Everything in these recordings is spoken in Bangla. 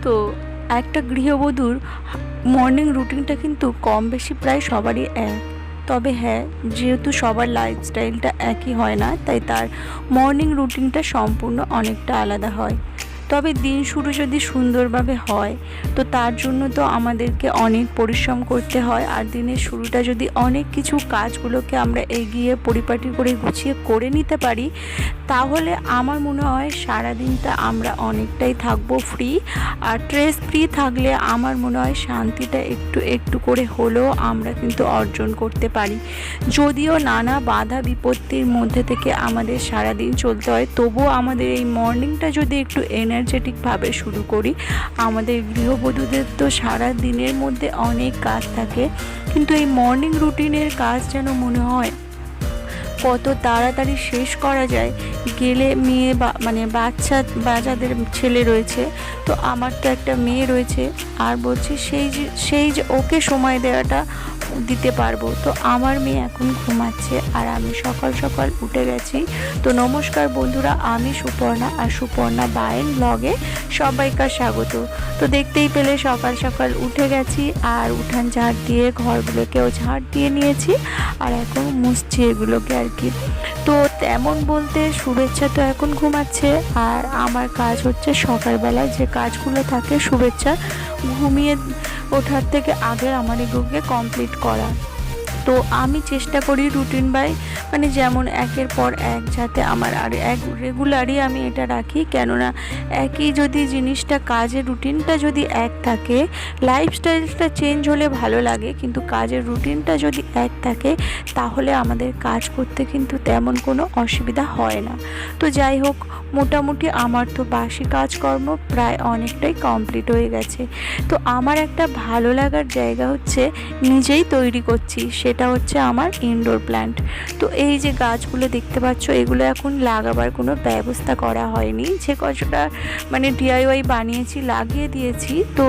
তো একটা গৃহবধূর মর্নিং রুটিনটা কিন্তু কম বেশি প্রায় সবারই এক। তবে হ্যাঁ, যেহেতু সবার লাইফস্টাইলটা একই হয় না, তাই তার মর্নিং রুটিনটা সম্পূর্ণ অনেকটা আলাদা হয়। তবে দিন শুরু যদি সুন্দরভাবে হয়, তো তার জন্য তো আমাদেরকে অনেক পরিশ্রম করতে হয়। আর দিনের শুরুটা যদি অনেক কিছু কাজগুলোকে আমরা এগিয়ে পরিপাটি করে গুছিয়ে করে নিতে পারি, তাহলে আমার মনে হয় সারাদিনটা আমরা অনেকটাই থাকবো ফ্রি। আর স্ট্রেস ফ্রি থাকলে আমার মনে হয় শান্তিটা একটু একটু করে হলেও আমরা কিন্তু অর্জন করতে পারি। যদিও নানা বাধা বিপত্তির মধ্যে থেকে আমাদের সারাদিন চলতে হয়, তবুও আমাদের এই মর্নিংটা যদি একটু এনার্জেটিকভাবে শুরু করি। আমাদের গৃহবধূদের তো সারা দিনের মধ্যে অনেক কাজ থাকে, কিন্তু এই মর্নিং রুটিনের কাজ যেন মনে হয় কত তাড়াতাড়ি শেষ করা যায়। গেলে মেয়ে মানে বাচ্চাদের ছেলে রয়েছে, তো আমার তো একটা মেয়ে রয়েছে। আর বলছি সেই যে ওকে সময় দেওয়াটা দিতে পারবো। তো আমার মেয়ে এখন ঘুমাচ্ছে আর আমি সকাল সকাল উঠে গেছি। তো নমস্কার বন্ধুরা, আমি সুপর্ণা, আর সুপর্ণা বায়েন ব্লগে সবাইকে স্বাগত। তো দেখতেই পেলে সকাল সকাল উঠে গেছি, আর উঠান ঝাড় দিয়ে ঘরগুলোকেও ঝাড় দিয়ে নিয়েছি, আর এখন মুছছি এগুলোকে আর কি। তো তেমন বলতে শুভেচ্ছা তো এখন ঘুমাচ্ছে, আর আমার কাজ হচ্ছে সকালবেলায় যে কাজগুলো থাকে শুভেচ্ছা ঘুমিয়ে ওঠার থেকে আগে আমার এগুলোকে কমপ্লিট করা। তো আমি চেষ্টা করি রুটিন বাই মানে যেমন একের পর এক যাতে আমার আর এক রেগুলারই আমি এটা রাখি। কেননা একই যদি জিনিসটা কাজের রুটিনটা যদি এক থাকে, লাইফস্টাইলটা চেঞ্জ হলে ভালো লাগে, কিন্তু কাজের রুটিনটা যদি এক থাকে তাহলে আমাদের কাজ করতে কিন্তু তেমন কোনো অসুবিধা হয় না। তো যাই হোক, মোটামুটি আমার তো বাসি কাজকর্ম প্রায় অনেকটাই কমপ্লিট হয়ে গেছে। তো আমার একটা ভালো লাগার জায়গা হচ্ছে নিজেই তৈরি করছি, সেটা হচ্ছে আমার ইনডোর প্ল্যান্ট। তো এই যে গাছগুলো দেখতে পাচ্ছ, এগুলো এখন লাগাবার কোনো ব্যবস্থা করা হয়নি। যে কতটা মানে ডিআইওয়াই বানিয়েছি লাগিয়ে দিয়েছি, তো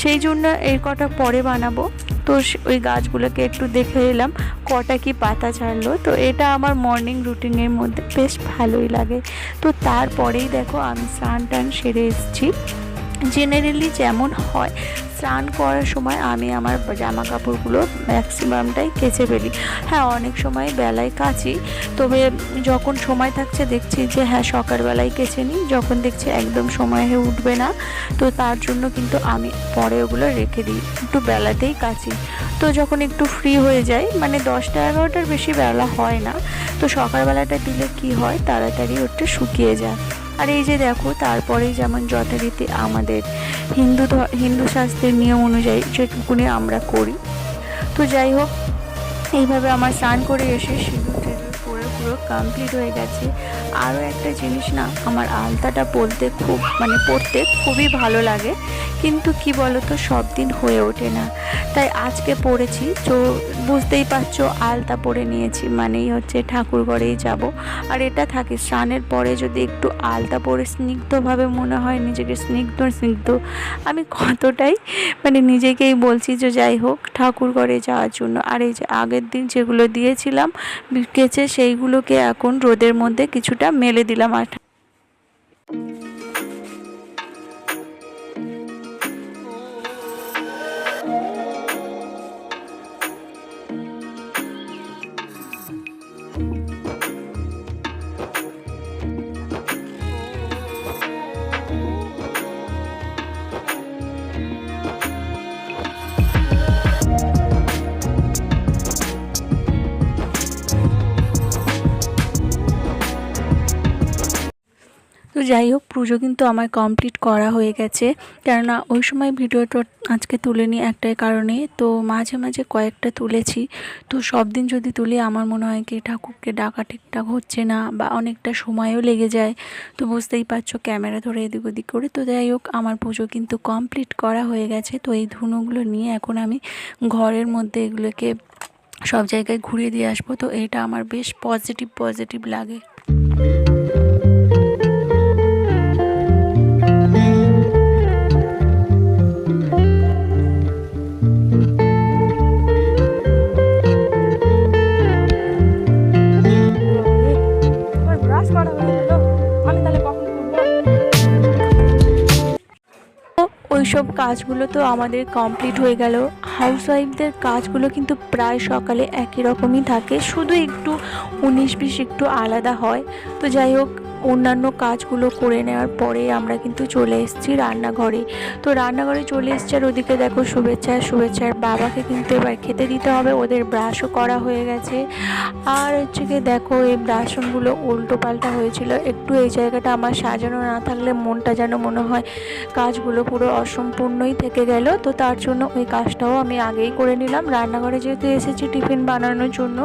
সেই জন্য এই কটা পরে বানাবো। তো ওই গাছগুলোকে একটু দেখে এলাম কটা কি পাতা ছাড়লো। তো এটা আমার মর্নিং রুটিনের মধ্যে বেশ ভালোই লাগে। তো তারপরেই দেখো আমি স্নান টান সেরে এসেছি। জেনারেলি যেমন হয়, স্নান করার সময় আমি আমার জামা কাপড়গুলো ম্যাক্সিমামটাই কেচে ফেলি। হ্যাঁ, অনেক সময় বেলায় কাচি, তবে যখন সময় থাকছে দেখছি যে হ্যাঁ সকালবেলায় কেচে নিই, যখন দেখছি একদম সময় হয়ে উঠবে না, তো তার জন্য কিন্তু আমি পরে ওগুলো রেখে দিই, একটু বেলাতেই কাচি। তো যখন একটু ফ্রি হয়ে যায়, মানে 10টা-11টার বেশি বেলা হয় না, তো সকালবেলাটা দিলে কি হয় তাড়াতাড়ি ওটা শুকিয়ে যায়। আর এই যে দেখো, তারপরেই যেমন যথারীতি আমাদের হিন্দু শাস্ত্রের নিয়ম অনুযায়ী যেটুকুনি আমরা করি। তো যাই হোক, এইভাবে আমার স্নান করে এসে সিঁদুর টিঁদুর পরে পুরো কমপ্লিট হয়ে গেছে। আরও একটা জিনিস না, আমার আলতাটা পরতে খুবই ভালো লাগে, কিন্তু কি বলো তো সব দিন হয়ে ওঠে না। তাই আজকে পরেছি, তো বুঝতেই পারছো আলতা পরে নিয়েছি মানেই হচ্ছে ঠাকুর ঘরেই যাব। আর এটা থাকে স্নানের পরে যদি একটু আলতা পরে স্নিগ্ধভাবে মনে হয় নিজেকে স্নিগ্ধ, আমি কতটাই মানে নিজেকেই বলছি যে যাই হোক ঠাকুর ঘরে যাওয়ার জন্য। আর এই যে আগের দিন যেগুলো দিয়েছিলাম কেচে, সেইগুলোকে এখন রোদের মধ্যে কিছুটা মেলে দিলাম। আর তো যাই হোক, পুজো কিন্তু আমার কমপ্লিট করা হয়ে গেছে। কেননা ওই সময় ভিডিওটা আজকে তুলিনি একটাই কারণে, তো মাঝে মাঝে কয়েকটা তুলেছি। তো সব দিন যদি তুলি আমার মনে হয় কি ঠাকুরকে ডাকা ঠিকঠাক হচ্ছে না, বা অনেকটা সময়ও লেগে যায়। তো বুঝতেই পারছো ক্যামেরা ধরে এদিক ওদিক করে। তো যাই হোক, আমার পুজো কিন্তু কমপ্লিট করা হয়ে গেছে। তো এই ধুনোগুলো নিয়ে এখন আমি ঘরের মধ্যে এগুলোকে সব জায়গায় ঘুরিয়ে দিয়ে আসবো। তো এটা আমার বেশ পজিটিভ লাগে। ওইসব কাজগুলো তো আমাদের কমপ্লিট হয়ে গেল। হাউসওয়াইফদের কাজগুলো কিন্তু প্রায় সকালে একই রকমই থাকে, শুধু একটু 19-20 একটু আলাদা হয়। তো যাই হোক, অন্যান্য কাজগুলো করে নেওয়ার পরে আমরা কিন্তু চলে এসেছি রান্নাঘরে। তো রান্নাঘরে চলে এসেছি, আর ওদিকে দেখো শুভেচ্ছার বাবাকে কিন্তু এবার খেতে দিতে হবে। ওদের ব্রাশও করা হয়ে গেছে। আর হচ্ছে কি দেখো, এই বাসনগুলো উল্টো পাল্টা হয়েছিল একটু। এই জায়গাটা আমার সাজানো না থাকলে মনটা যেন মনে হয় কাজগুলো পুরো অসম্পূর্ণই থেকে গেল। তো তার জন্য ওই কাজটাও আমি আগেই করে নিলাম। রান্নাঘরে যেহেতু এসেছি টিফিন বানানোর জন্য,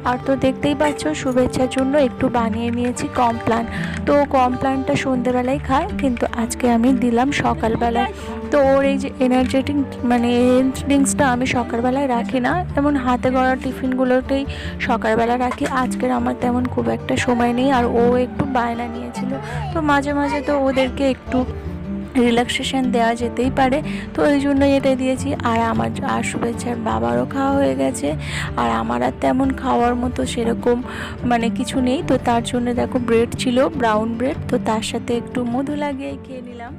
আর তো দেখতেই পাচ্ছ শুভেচ্ছার জন্য একটু বানিয়ে নিয়েছি কমপ্লান। তো কমপ্লানটা সন্ধ্যেবেলায় খায়, কিন্তু আজকে আমি দিলাম সকালবেলায়। তো ওর এই যে এনার্জেটিক মানে হেলথ ড্রিঙ্কসটা আমি সকালবেলায় রাখি না, এমন হাতে গড়া টিফিনগুলোতেই সকালবেলা রাখি। আজকের আমার তেমন খুব একটা সময় নেই, আর ও একটু বায়না নিয়েছিল। তো মাঝে মাঝে তো ওদেরকে একটু রিল্যাক্সেশন দেওয়া যেতেই পারে, তো ওই জন্যই এটা দিয়েছি। আর শুভেচ্ছার বাবারও খাওয়া হয়ে গেছে, আর আমার আর তেমন খাওয়ার মতো সেরকম মানে কিছু নেই। তো তার জন্য দেখো ব্রেড ছিল, ব্রাউন ব্রেড, তো তার সাথে একটু মধু লাগিয়ে খেয়ে নিলাম।